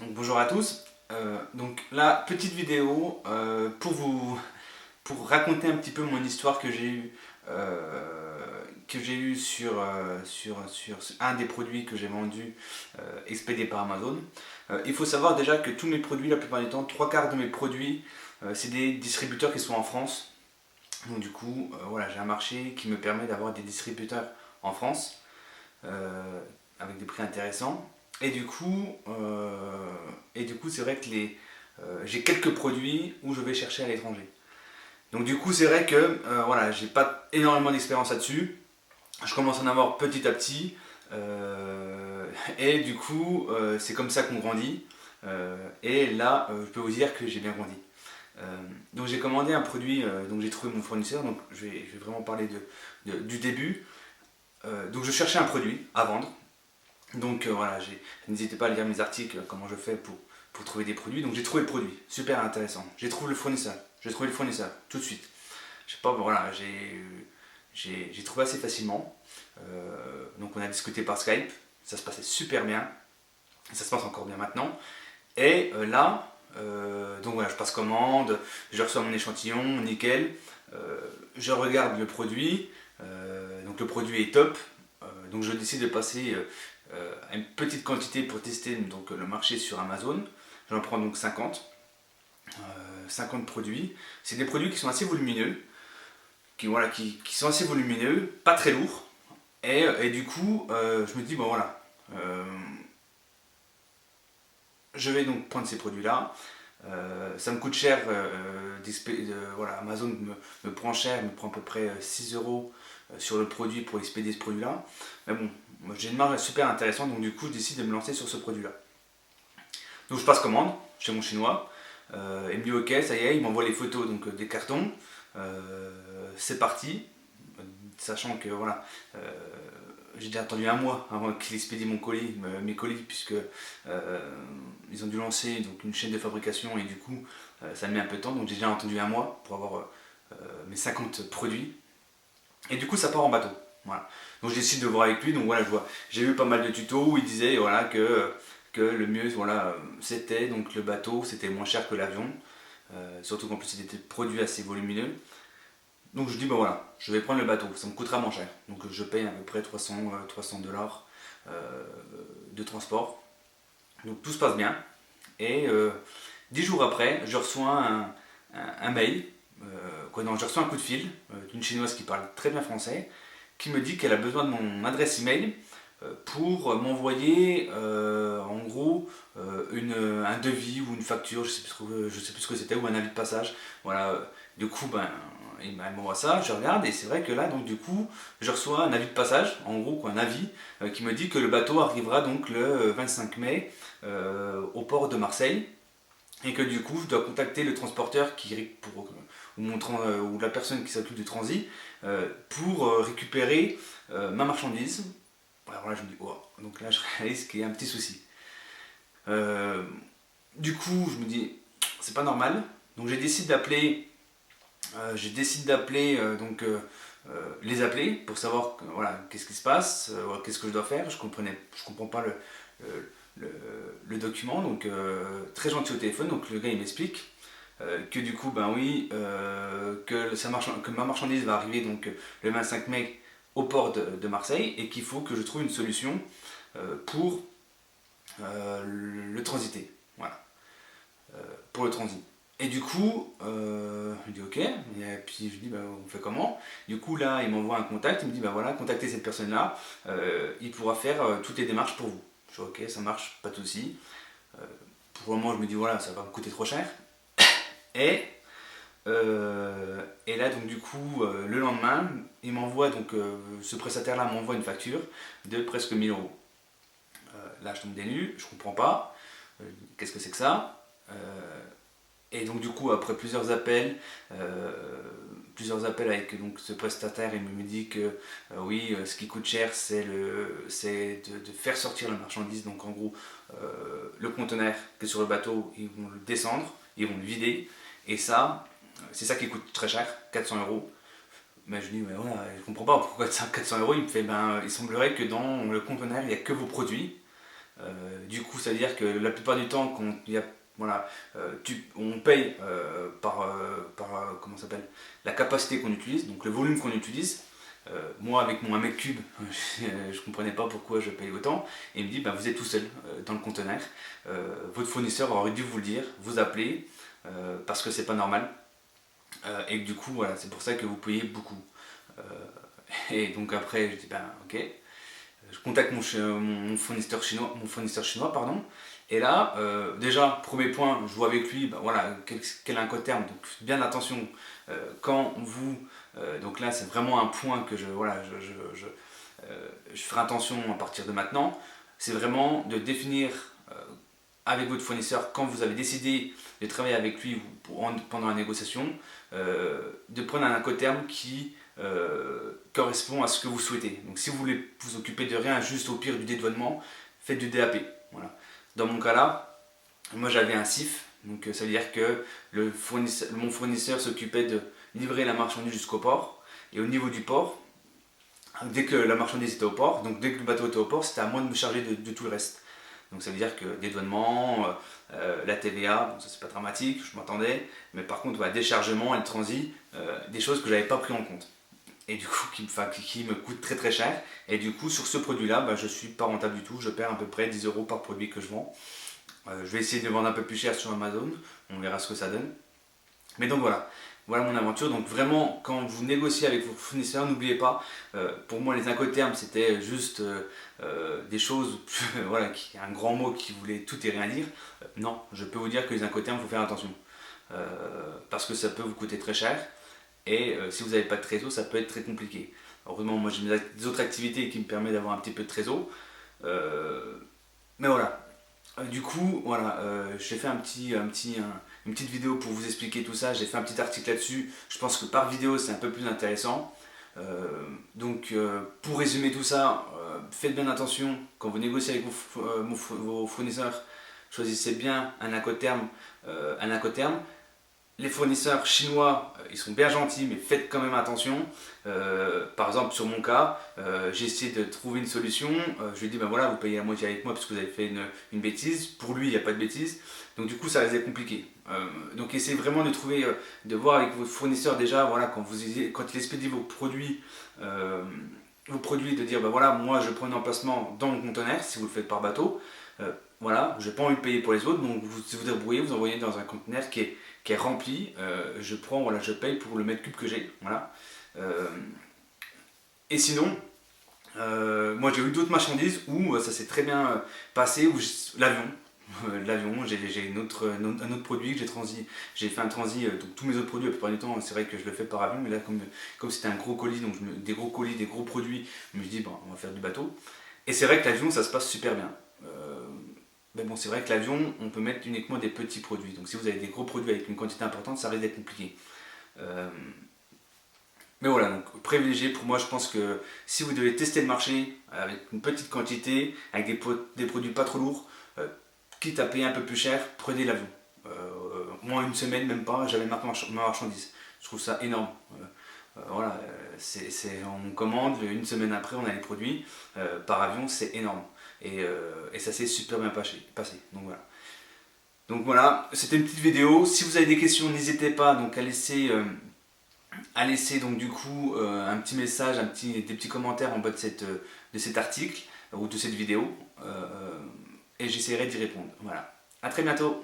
Donc, bonjour à tous. Donc là, petite vidéo pour raconter un petit peu mon histoire que j'ai eu sur un des produits que j'ai vendu expédié par Amazon. Il faut savoir déjà que tous mes produits, la plupart du temps, trois quarts de mes produits, c'est des distributeurs qui sont en France. Donc du coup, voilà, j'ai un marché qui me permet d'avoir des distributeurs en France euh, avec des prix intéressants. Et du coup, c'est vrai que j'ai quelques produits où je vais chercher à l'étranger. Donc du coup, c'est vrai que voilà, j'ai pas énormément d'expérience là-dessus. Je commence à en avoir petit à petit. Et du coup, c'est comme ça qu'on grandit. Et là, je peux vous dire que j'ai bien grandi. Donc j'ai commandé un produit, donc j'ai trouvé mon fournisseur. Donc je vais vraiment parler du début. Donc je cherchais un produit à vendre. Donc voilà, n'hésitez pas à lire mes articles, comment je fais pour trouver des produits. Donc j'ai trouvé le produit, super intéressant. J'ai trouvé le fournisseur tout de suite. Je sais pas, voilà, j'ai trouvé assez facilement. Donc on a discuté par Skype, ça se passait super bien, ça se passe encore bien maintenant. Et là, donc voilà, je passe commande, je reçois mon échantillon, nickel. Je regarde le produit, donc le produit est top. Donc je décide de passer à une petite quantité pour tester donc, le marché sur Amazon. J'en prends donc 50 produits. C'est des produits qui sont assez volumineux, qui sont assez volumineux, pas très lourds. Et du coup, je me dis, bon voilà, je vais donc prendre ces produits-là. Ça me coûte cher, voilà, Amazon me prend cher, me prend à peu près 6 euros sur le produit pour expédier ce produit-là. Mais bon, j'ai une marge super intéressante, donc du coup je décide de me lancer sur ce produit-là. Donc je passe commande chez mon chinois, il me dit ok, ça y est, il m'envoie les photos donc, des cartons, c'est parti, sachant que voilà, j'ai déjà attendu un mois avant qu'il expédie mes colis, puisque ils ont dû lancer donc, une chaîne de fabrication et du coup ça met un peu de temps, donc j'ai déjà attendu un mois pour avoir mes 50 produits. Et du coup ça part en bateau. Voilà. Donc je décide de voir avec lui, donc voilà, j'ai vu pas mal de tutos où il disait voilà, que le mieux voilà, c'était donc le bateau, c'était moins cher que l'avion, surtout qu'en plus il était produit assez volumineux. Donc je dis, bah voilà, je vais prendre le bateau, ça me coûtera moins cher. Donc je paye à peu près 300 dollars de transport. Donc tout se passe bien. Et 10 jours après, je reçois un mail, non, je reçois un coup de fil d'une chinoise qui parle très bien français, qui me dit qu'elle a besoin de mon adresse email pour m'envoyer en gros un devis ou une facture, je sais plus ce que c'était, ou un avis de passage. Voilà, du coup, ben, elle m'envoie ça, je regarde et c'est vrai que là, donc du coup, je reçois un avis de passage, en gros, quoi, un avis qui me dit que le bateau arrivera donc le 25 mai au port de Marseille et que du coup, je dois contacter le transporteur ou la personne qui s'occupe du transit pour récupérer ma marchandise. Alors là, je me dis, oh, donc là, je réalise qu'il y a un petit souci. Euh, du coup, je me dis, c'est pas normal. Donc, j'ai décidé d'appeler les appeler pour savoir voilà, qu'est-ce qui se passe, qu'est-ce que je dois faire. Je comprends pas le, le document, donc très gentil au téléphone. Donc le gars il m'explique que du coup, ben oui, que ma marchandise va arriver donc le 25 mai au port de Marseille et qu'il faut que je trouve une solution pour le transiter. Voilà, pour le transit. Et du coup, je dis ok, et puis je dis bah, on fait comment. Du coup là, il m'envoie un contact, il me dit bah voilà, contactez cette personne-là, il pourra faire toutes les démarches pour vous. Je dis ok, ça marche, pas de souci. Euh, pour le moment, je me dis voilà, ça va me coûter trop cher. Et, et là, donc du coup, le lendemain, ce prestataire-là m'envoie une facture de presque 1000 euros. Là, je tombe des nues, je comprends pas. Qu'est-ce que c'est que ça Et donc du coup, après plusieurs appels avec donc, ce prestataire, il me dit que oui, ce qui coûte cher, c'est de faire sortir la marchandise. Donc en gros, le conteneur qui est sur le bateau, ils vont le descendre, ils vont le vider. Et ça, c'est ça qui coûte très cher, 400 euros. Mais je dis, mais voilà, je comprends pas pourquoi ça 400 euros. Il me fait, ben, il semblerait que dans le conteneur, il n'y a que vos produits. Du coup, ça veut dire que la plupart du temps, quand il y a, voilà, on paye comment ça s'appelle, la capacité qu'on utilise, donc le volume qu'on utilise. Moi, avec mon 1 m3, je comprenais pas pourquoi je paye autant. Et il me dit, bah, vous êtes tout seul dans le conteneur. Votre fournisseur aurait dû vous le dire, vous appeler, parce que c'est pas normal. Et que du coup, voilà, c'est pour ça que vous payez beaucoup. Euh, et donc après, je dis, ben ok. Je contacte mon fournisseur chinois, pardon. Et là, déjà, premier point, je vois avec lui, bah, voilà, quel Incoterm. Donc bien attention, quand vous, donc là, c'est vraiment un point que voilà, je ferai attention à partir de maintenant. C'est vraiment de définir avec votre fournisseur, quand vous avez décidé de travailler avec lui pendant la négociation, de prendre un Incoterm qui correspond à ce que vous souhaitez. Donc si vous voulez vous occuper de rien, juste au pire du dédouanement, faites du DAP. Voilà. Dans mon cas là, moi j'avais un CIF, donc ça veut dire que mon fournisseur s'occupait de livrer la marchandise jusqu'au port. Et au niveau du port, dès que la marchandise était au port, donc dès que le bateau était au port, c'était à moi de me charger de tout le reste. Donc ça veut dire que dédouanement, la TVA, bon, ça c'est pas dramatique, je m'attendais, mais par contre, voilà, déchargement et le transit, des choses que j'avais pas pris en compte. Et du coup, qui me coûte très très cher. Et du coup, sur ce produit-là, bah, je suis pas rentable du tout, je perds à peu près 10 euros par produit que je vends. Je vais essayer de le vendre un peu plus cher sur Amazon, on verra ce que ça donne. Mais donc voilà mon aventure. Donc vraiment, quand vous négociez avec vos fournisseurs, n'oubliez pas, pour moi les Incoterms c'était juste des choses, voilà, un grand mot qui voulait tout et rien dire. Non, je peux vous dire que les Incoterms, il faut faire attention. Parce que ça peut vous coûter très cher. Et si vous n'avez pas de trésor, ça peut être très compliqué. Heureusement, moi j'ai des autres activités qui me permettent d'avoir un petit peu de trésor. Mais voilà, du coup, voilà, j'ai fait une petite vidéo pour vous expliquer tout ça. J'ai fait un petit article là-dessus. Je pense que par vidéo, c'est un peu plus intéressant. Donc, pour résumer tout ça, faites bien attention quand vous négociez avec vos fournisseurs. Choisissez bien un Incoterm. Les fournisseurs chinois, ils sont bien gentils, mais faites quand même attention. Par exemple, sur mon cas, j'ai essayé de trouver une solution. Je lui ai dit, ben voilà, vous payez la moitié avec moi parce que vous avez fait une bêtise. Pour lui, il n'y a pas de bêtise. Donc du coup, ça risque d'être compliqué. Donc essayez vraiment de trouver, de voir avec vos fournisseurs déjà, voilà, quand il expédie vos produits, de dire, ben voilà, moi je prends un emplacement dans mon conteneur, si vous le faites par bateau. Voilà, je n'ai pas envie de payer pour les autres, donc vous débrouillez, vous envoyez dans un conteneur qui est rempli, voilà, je paye pour le mètre cube que j'ai. Voilà. Et sinon, moi j'ai eu d'autres marchandises où ça s'est très bien passé, où l'avion, j'ai un autre produit que j'ai fait un transit, donc tous mes autres produits, la plupart du temps, c'est vrai que je le fais par avion, mais là, comme c'était un gros colis, donc des gros colis, des gros produits, je me suis dit, bon, on va faire du bateau. Et c'est vrai que l'avion, ça se passe super bien. Mais bon, c'est vrai que l'avion, on peut mettre uniquement des petits produits. Donc si vous avez des gros produits avec une quantité importante, ça risque d'être compliqué. Mais voilà, donc privilégié pour moi, je pense que si vous devez tester le marché avec une petite quantité, avec des produits pas trop lourds, quitte à payer un peu plus cher, prenez l'avion. Moi, une semaine, même pas, j'avais ma marchandise. Je trouve ça énorme. Voilà, on commande, une semaine après, on a les produits. Par avion, c'est énorme. Et ça s'est super bien passé. Donc voilà, c'était une petite vidéo. Si vous avez des questions, n'hésitez pas donc à laisser donc du coup un petit message, des petits commentaires en bas de cet article ou de cette vidéo. Et j'essaierai d'y répondre. Voilà. À très bientôt.